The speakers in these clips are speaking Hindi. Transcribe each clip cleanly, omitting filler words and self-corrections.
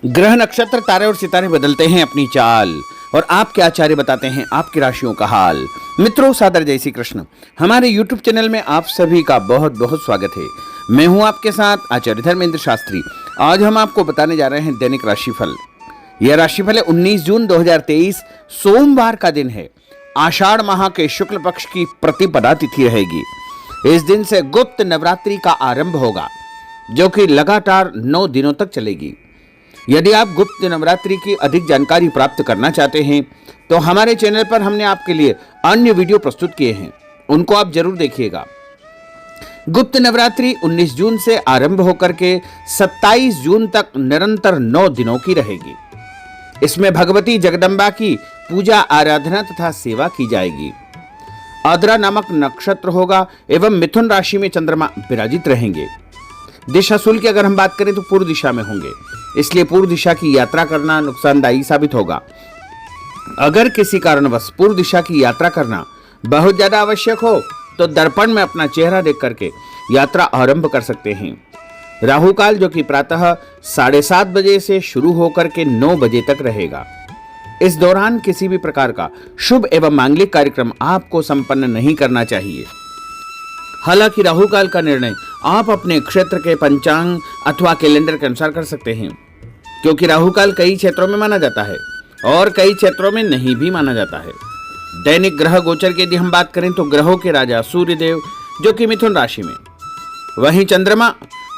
ग्रह नक्षत्र तारे और सितारे बदलते हैं अपनी चाल और आपके आचार्य बताते हैं आपकी राशियों का हाल। मित्रों, सादर जय श्री कृष्ण। हमारे YouTube चैनल में आप सभी का बहुत बहुत स्वागत है। मैं हूं आपके साथ आचार्य धर्मेंद्र शास्त्री। आज हम आपको बताने जा रहे हैं दैनिक राशिफल। यह राशिफल है 19 जून 2023 सोमवार का दिन है। आषाढ़ माह के शुक्ल पक्ष की प्रतिपदा तिथि रहेगी। इस दिन से गुप्त नवरात्रि का आरंभ होगा, जो कि लगातार 9 दिनों तक चलेगी। यदि आप गुप्त नवरात्रि की अधिक जानकारी प्राप्त करना चाहते हैं तो हमारे चैनल पर हमने आपके लिए अन्य वीडियो प्रस्तुत किए हैं, उनको आप जरूर देखिएगा। गुप्त नवरात्रि 19 जून से आरंभ होकर के 27 जून तक निरंतर 9 दिनों की रहेगी। इसमें भगवती जगदम्बा की पूजा, आराधना तथा सेवा की जाएगी। आद्रा नामक नक्षत्र होगा एवं मिथुन राशि में चंद्रमा विराजित रहेंगे। दिशा शुल की अगर हम बात करें तो पूर्व दिशा में होंगे, इसलिए पूर्व दिशा की यात्रा करना नुकसानदायी साबित होगा। अगर किसी कारणवश पूर्व दिशा की यात्रा करना बहुत ज्यादा आवश्यक हो तो दर्पण में अपना चेहरा देख करके यात्रा आरंभ कर सकते हैं। राहु काल, जो कि प्रातः 7:30 बजे से शुरू होकर के 9 बजे तक रहेगा। इस दौरान किसी भी प्रकार का शुभ एवं मांगलिक कार्यक्रम आपको संपन्न नहीं करना चाहिए। हालांकि राहु काल का निर्णय आप अपने क्षेत्र के पंचांग अथवा कैलेंडर के अनुसार कर सकते हैं, क्योंकि राहु काल कई क्षेत्रों में माना जाता है और कई क्षेत्रों में नहीं भी माना जाता है। दैनिक ग्रह गोचर की यदि हम बात करें तो ग्रहों के राजा सूर्य देव, जो कि मिथुन राशि में, वहीं चंद्रमा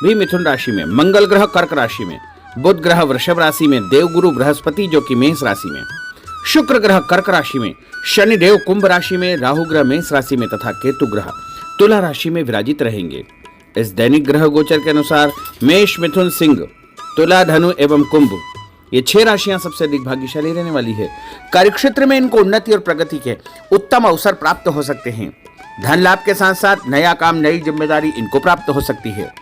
भी मिथुन राशि में, मंगल ग्रह कर्क राशि में, बुध ग्रह वृषभ राशि में, देवगुरु बृहस्पति जो कि मेष राशि में, शुक्र ग्रह कर्क राशि में, शनि देव कुंभ राशि में, राहु ग्रह मेष राशि में तथा केतु ग्रह तुला राशि में विराजित रहेंगे। इस दैनिक ग्रह गोचर के अनुसार मेष, मिथुन, सिंह, तुला, धनु एवं कुंभ, ये 6 राशियां सबसे अधिक भाग्यशाली रहने वाली है। कार्यक्षेत्र में इनको उन्नति और प्रगति के उत्तम अवसर प्राप्त हो सकते हैं। धन लाभ के साथ साथ नया काम, नई जिम्मेदारी इनको प्राप्त हो सकती है।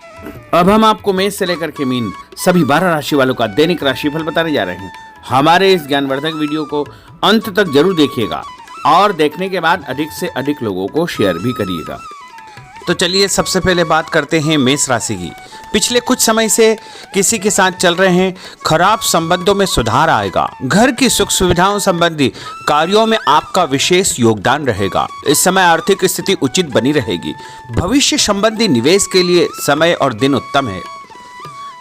अब हम आपको मेष से लेकर के मीन सभी 12 राशि वालों का दैनिक राशिफल बताने जा रहे हैं। हमारे इस ज्ञानवर्धक वीडियो को अंत तक जरूर देखिएगा और देखने के बाद अधिक से अधिक लोगों को शेयर भी करिएगा। तो चलिए सबसे पहले बात करते हैं मेष राशि की। पिछले कुछ समय से किसी के साथ चल रहे हैं खराब संबंधों में सुधार आएगा। घर की सुख सुविधाओं संबंधी कार्यों में आपका विशेष योगदान रहेगा। इस समय आर्थिक स्थिति उचित बनी रहेगी। भविष्य संबंधी निवेश के लिए समय और दिन उत्तम है।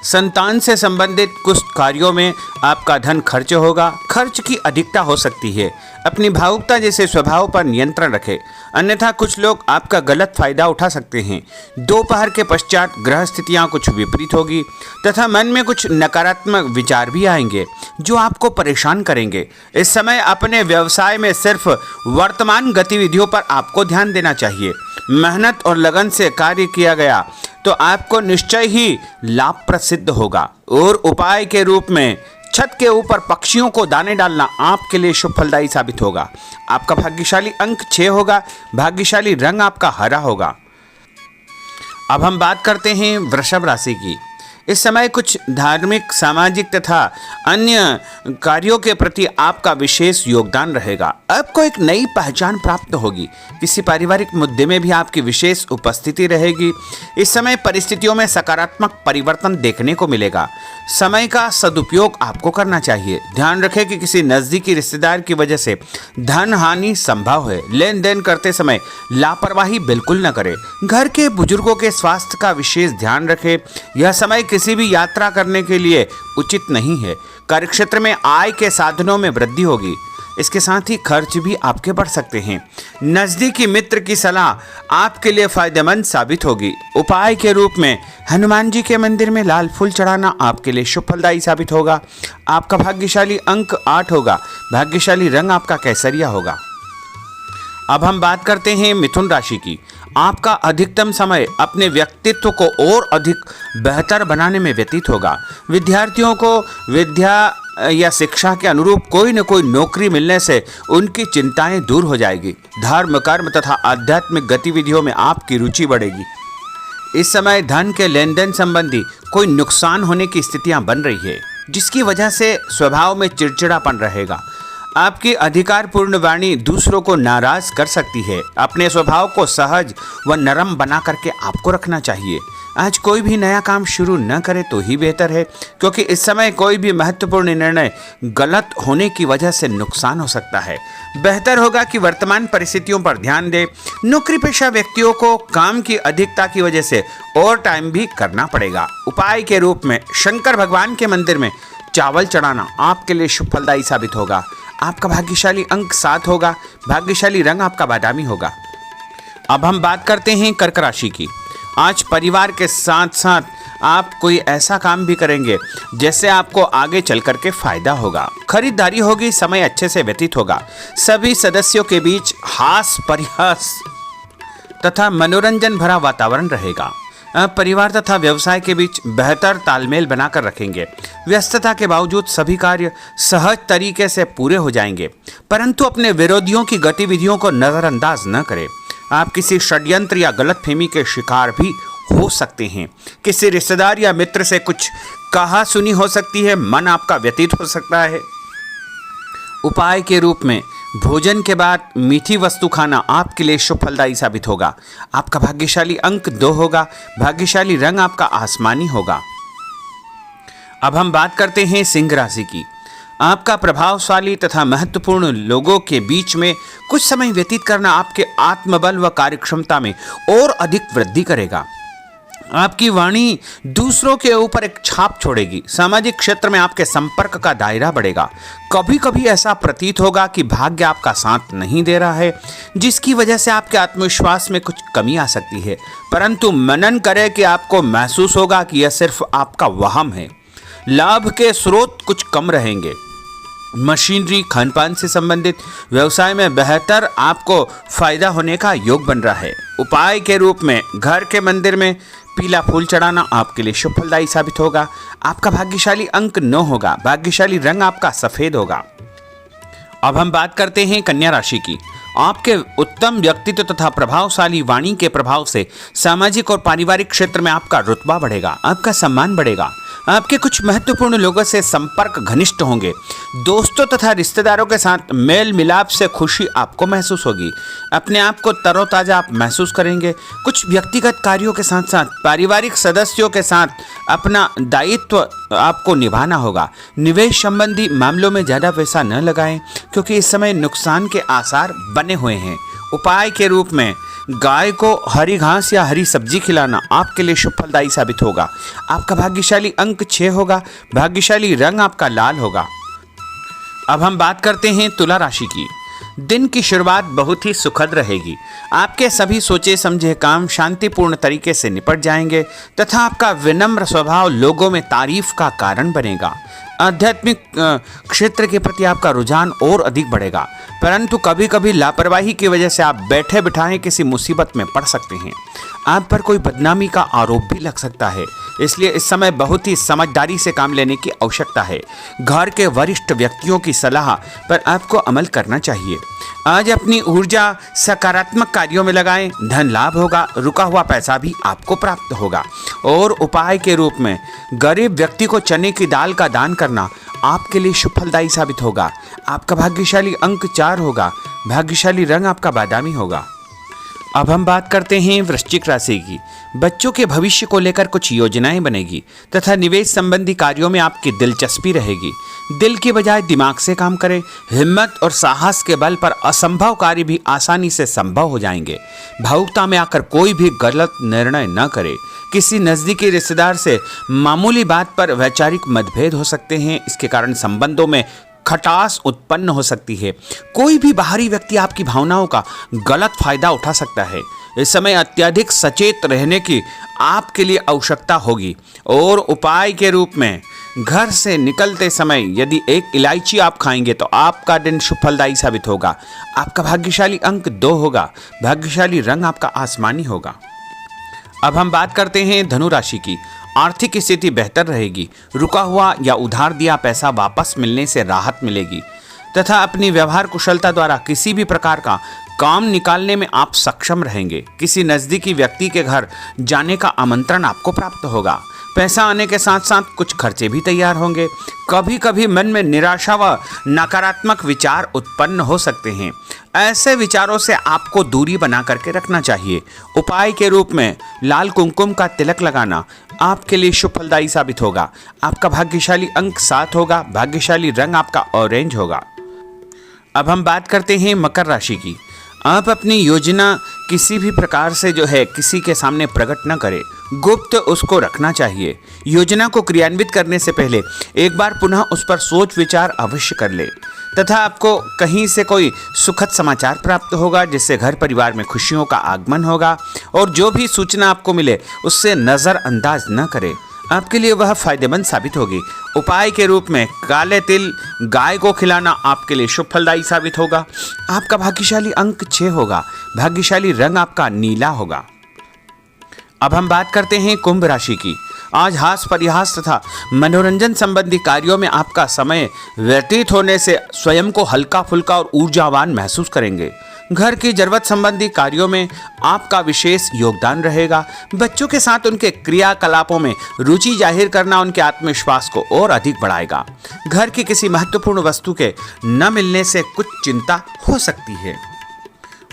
संतान से संबंधित कुछ कार्यों में आपका धन खर्च होगा। खर्च की अधिकता हो सकती है। अपनी भावुकता जैसे स्वभाव पर नियंत्रण रखें, अन्यथा कुछ लोग आपका गलत फायदा उठा सकते हैं। दोपहर के पश्चात ग्रह स्थितियां कुछ विपरीत होगी तथा मन में कुछ नकारात्मक विचार भी आएंगे जो आपको परेशान करेंगे। इस समय अपने व्यवसाय में सिर्फ वर्तमान गतिविधियों पर आपको ध्यान देना चाहिए। मेहनत और लगन से कार्य किया गया तो आपको निश्चय ही लाभप्रद सिद्ध होगा। और उपाय के रूप में छत के ऊपर पक्षियों को दाने डालना आपके लिए शुभ फलदायी साबित होगा। आपका भाग्यशाली अंक 6 होगा। भाग्यशाली रंग आपका हरा होगा। अब हम बात करते हैं वृषभ राशि की। इस समय कुछ धार्मिक, सामाजिक तथा अन्य कार्यों के प्रति आपका विशेष योगदान रहेगा। आपको एक नई पहचान प्राप्त होगी। किसी पारिवारिक मुद्दे में भी आपकी विशेष उपस्थिति रहेगी। इस समय परिस्थितियों में सकारात्मक परिवर्तन देखने को मिलेगा। समय का सदुपयोग आपको करना चाहिए। ध्यान रखें कि किसी नज़दीकी रिश्तेदार की वजह से धन हानि संभव है। लेन देन करते समय लापरवाही बिल्कुल न करें। घर के बुजुर्गों के स्वास्थ्य का विशेष ध्यान रखें। यह समय किसी भी यात्रा करने के लिए उचित नहीं है। कार्यक्षेत्र में आय के साधनों में वृद्धि होगी। इसके साथ ही खर्च भी आपके बढ़ सकते हैं। नजदीकी मित्र की सलाह आपके लिए फायदेमंद साबित होगी। उपाय के रूप में हनुमान जी के मंदिर में लाल फूल चढ़ाना आपके लिए शुभ फलदायी साबित होगा। आपका भाग्यशाली अंक 8 होगा। भाग्यशाली रंग आपका केसरिया होगा। अब हम बात करते हैं मिथुन राशि की। आपका अधिकतम समय अपने व्यक्तित्व को और अधिक बेहतर बनाने में व्यतीत होगा। विद्यार्थियों को विद्या या शिक्षा के अनुरूप कोई न कोई नौकरी मिलने से उनकी चिंताएं दूर हो जाएगी। धर्म, कर्म तथा आध्यात्मिक गतिविधियों में आपकी रुचि बढ़ेगी। इस समय धन के लेन देन संबंधी कोई नुकसान होने की स्थितियां बन रही है, जिसकी वजह से स्वभाव में चिड़चिड़ापन रहेगा। आपकी अधिकारपूर्ण वाणी दूसरों को नाराज कर सकती है। अपने स्वभाव को सहज व नरम बना करके आपको रखना चाहिए। आज कोई भी नया काम शुरू न करे तो ही बेहतर है, क्योंकि इस समय कोई भी महत्वपूर्ण निर्णय गलत होने की वजह से नुकसान हो सकता है। बेहतर होगा कि वर्तमान परिस्थितियों पर ध्यान दें। नौकरी पेशा व्यक्तियों को काम की अधिकता की वजह से ओवर टाइम भी करना पड़ेगा। उपाय के रूप में शंकर भगवान के मंदिर में चावल चढ़ाना आपके लिए शुभ फलदायी साबित होगा। आपका भाग्यशाली अंक 7 होगा। भाग्यशाली रंग आपका बादामी होगा। अब हम बात करते हैं कर्क राशि की। आज परिवार के साथ साथ आप कोई ऐसा काम भी करेंगे जिससे आपको आगे चल करके फायदा होगा। खरीदारी होगी, समय अच्छे से व्यतीत होगा। सभी सदस्यों के बीच हास परिहास तथा मनोरंजन भरा वातावरण रहेगा। परिवार तथा व्यवसाय के बीच बेहतर तालमेल बनाकर रखेंगे। व्यस्तता के बावजूद सभी कार्य सहज तरीके से पूरे हो जाएंगे, परंतु अपने विरोधियों की गतिविधियों को नजरअंदाज न करें। आप किसी षड्यंत्र या गलतफहमी के शिकार भी हो सकते हैं। किसी रिश्तेदार या मित्र से कुछ कहा सुनी हो सकती है। मन आपका व्यतीत हो सकता है। उपाय के रूप में भोजन के बाद मीठी वस्तु खाना आपके लिए शुभ फलदायी साबित होगा। आपका भाग्यशाली अंक 2 होगा। भाग्यशाली रंग आपका आसमानी होगा। अब हम बात करते हैं सिंह राशि की। आपका प्रभावशाली तथा महत्वपूर्ण लोगों के बीच में कुछ समय व्यतीत करना आपके आत्मबल व कार्यक्षमता में और अधिक वृद्धि करेगा। आपकी वाणी दूसरों के ऊपर एक छाप छोड़ेगी। सामाजिक क्षेत्र में आपके संपर्क का दायरा बढ़ेगा। कभी कभी ऐसा प्रतीत होगा कि भाग्य आपका साथ नहीं दे रहा है, जिसकी वजह से आपके आत्मविश्वास में कुछ कमी आ सकती है, परंतु मनन करें कि आपको महसूस होगा कि यह सिर्फ आपका वहम है। लाभ के स्रोत कुछ कम रहेंगे। मशीनरी खानपान से संबंधित व्यवसाय में बेहतर आपको फायदा होने का योग बन रहा है। उपाय के रूप में घर के मंदिर में पीला फूल चढ़ाना आपके लिए शुभ फलदायी साबित होगा। आपका भाग्यशाली अंक 9 होगा। भाग्यशाली रंग आपका सफेद होगा। अब हम बात करते हैं कन्या राशि की। आपके उत्तम व्यक्तित्व तथा प्रभावशाली वाणी के प्रभाव से सामाजिक और पारिवारिक क्षेत्र में आपका रुतबा बढ़ेगा। आपका सम्मान बढ़ेगा। आपके कुछ महत्वपूर्ण लोगों से संपर्क घनिष्ठ होंगे। दोस्तों तथा रिश्तेदारों के साथ मेल मिलाप से खुशी आपको महसूस होगी। अपने आप को तरोताजा आप महसूस करेंगे। कुछ व्यक्तिगत कार्यों के साथ साथ पारिवारिक सदस्यों के साथ अपना दायित्व आपको निभाना होगा। निवेश संबंधी मामलों में ज़्यादा पैसा न लगाएं, क्योंकि इस समय नुकसान के आसार बने हुए हैं। उपाय के रूप में गाय को हरी घास या हरी सब्जी खिलाना आपके लिए शुभ फलदायी साबित होगा। आपका भाग्यशाली अंक 6 होगा। भाग्यशाली रंग आपका लाल होगा। अब हम बात करते हैं तुला राशि की। दिन की शुरुआत बहुत ही सुखद रहेगी। आपके सभी सोचे समझे काम शांतिपूर्ण तरीके से निपट जाएंगे तथा आपका विनम्र स्वभाव लोगों में तारीफ का कारण बनेगा। आध्यात्मिक क्षेत्र के प्रति आपका रुझान और अधिक बढ़ेगा, परंतु कभी कभी लापरवाही की वजह से आप बैठे बिठाए किसी मुसीबत में पड़ सकते हैं। आप पर कोई बदनामी का आरोप भी लग सकता है, इसलिए इस समय बहुत ही समझदारी से काम लेने की आवश्यकता है। घर के वरिष्ठ व्यक्तियों की सलाह पर आपको अमल करना चाहिए। आज अपनी ऊर्जा सकारात्मक कार्यों में लगाएं। धन लाभ होगा। रुका हुआ पैसा भी आपको प्राप्त होगा। और उपाय के रूप में गरीब व्यक्ति को चने की दाल का दान करना आपके लिए शुभ फलदायी साबित होगा। आपका भाग्यशाली अंक 4 होगा। भाग्यशाली रंग आपका बादामी होगा। अब हम बात करते हैं वृश्चिक राशि की। बच्चों के भविष्य को लेकर कुछ योजनाएं बनेगी तथा निवेश संबंधी कार्यों में आपकी दिलचस्पी रहेगी। दिल की बजाय दिमाग से काम करें। हिम्मत और साहस के बल पर असंभव कार्य भी आसानी से संभव हो जाएंगे। भावुकता में आकर कोई भी गलत निर्णय न करें। किसी नज़दीकी रिश्तेदार से मामूली बात पर वैचारिक मतभेद हो सकते हैं। इसके कारण संबंधों में खटास उत्पन्न हो सकती है। कोई भी बाहरी व्यक्ति आपकी भावनाओं का गलत फायदा उठा सकता है। इस समय अत्यधिक सचेत रहने की आपके लिए आवश्यकता होगी। और उपाय के रूप में घर से निकलते समय यदि एक इलायची आप खाएंगे तो आपका दिन शुभ फलदायी साबित होगा। आपका भाग्यशाली अंक 2 होगा। भाग्यशाली रंग आपका आसमानी होगा। अब हम बात करते हैं धनु राशि की। आर्थिक स्थिति बेहतर रहेगी। रुका हुआ या उधार दिया पैसा वापस मिलने से राहत मिलेगी तथा अपनी व्यवहार कुशलता द्वारा किसी भी प्रकार का काम निकालने में आप सक्षम रहेंगे। किसी नज़दीकी व्यक्ति के घर जाने का आमंत्रण आपको प्राप्त होगा। पैसा आने के साथ साथ कुछ खर्चे भी तैयार होंगे। कभी कभी मन में निराशा व नकारात्मक विचार उत्पन्न हो सकते हैं। ऐसे विचारों से आपको दूरी बना करके रखना चाहिए। उपाय के रूप में लाल कुमकुम का तिलक लगाना आपके लिए शुभ फलदायी साबित होगा। आपका भाग्यशाली अंक 7 होगा। भाग्यशाली रंग आपका ऑरेंज होगा। अब हम बात करते हैं मकर राशि की। आप अपनी योजना किसी भी प्रकार से किसी के सामने प्रकट न करें, गुप्त उसको रखना चाहिए। योजना को क्रियान्वित करने से पहले एक बार पुनः उस पर सोच विचार अवश्य कर ले तथा आपको कहीं से कोई सुखद समाचार प्राप्त होगा, जिससे घर परिवार में खुशियों का आगमन होगा। और जो भी सूचना आपको मिले उससे नज़रअंदाज न करें, आपके लिए वह फायदेमंद साबित होगी। उपाय के रूप में काले तिल गाय को खिलाना आपके लिए शुभ फलदायी साबित होगा। आपका भाग्यशाली अंक 6 होगा। भाग्यशाली रंग आपका नीला होगा। अब हम बात करते हैं कुंभ राशि की। आज हास परिहास तथा मनोरंजन संबंधी कार्यों में आपका समय व्यतीत होने से स्वयं को हल्का फुल्का और ऊर्जावान महसूस करेंगे। घर की जरूरत संबंधी कार्यों में आपका विशेष योगदान रहेगा। बच्चों के साथ उनके क्रियाकलापों में रुचि जाहिर करना उनके आत्मविश्वास को और अधिक बढ़ाएगा। घर की किसी महत्वपूर्ण वस्तु के न मिलने से कुछ चिंता हो सकती है।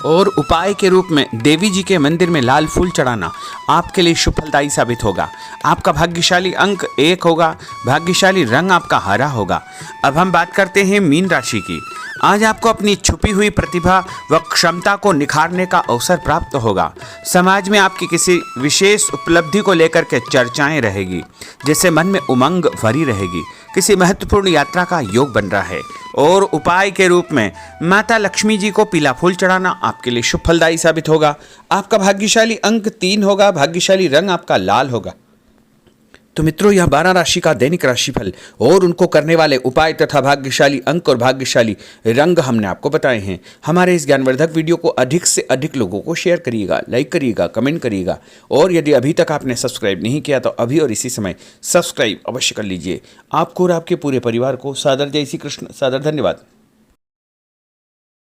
और उपाय के रूप में देवी जी के मंदिर में लाल फूल चढ़ाना आपके लिए शुभ फलदायी साबित होगा। आपका भाग्यशाली अंक 1 होगा। भाग्यशाली रंग आपका हरा होगा। अब हम बात करते हैं मीन राशि की। आज आपको अपनी छुपी हुई प्रतिभा व क्षमता को निखारने का अवसर प्राप्त होगा। समाज में आपकी किसी विशेष उपलब्धि को लेकर के चर्चाएं रहेगी, जिससे मन में उमंग भरी रहेगी। किसी महत्वपूर्ण यात्रा का योग बन रहा है। और उपाय के रूप में माता लक्ष्मी जी को पीला फूल चढ़ाना आपके लिए शुभ फलदायी साबित होगा। आपका भाग्यशाली अंक 3 होगा। भाग्यशाली रंग आपका लाल होगा। तो मित्रों, यह 12 राशि का दैनिक राशिफल और उनको करने वाले उपाय तथा भाग्यशाली अंक और भाग्यशाली रंग हमने आपको बताए हैं। हमारे इस ज्ञानवर्धक वीडियो को अधिक से अधिक लोगों को शेयर करिएगा, लाइक करिएगा, कमेंट करिएगा। और यदि अभी तक आपने सब्सक्राइब नहीं किया तो अभी और इसी समय सब्सक्राइब अवश्य कर लीजिए। आपको और आपके पूरे परिवार को सादर जय श्री कृष्ण, सादर धन्यवाद।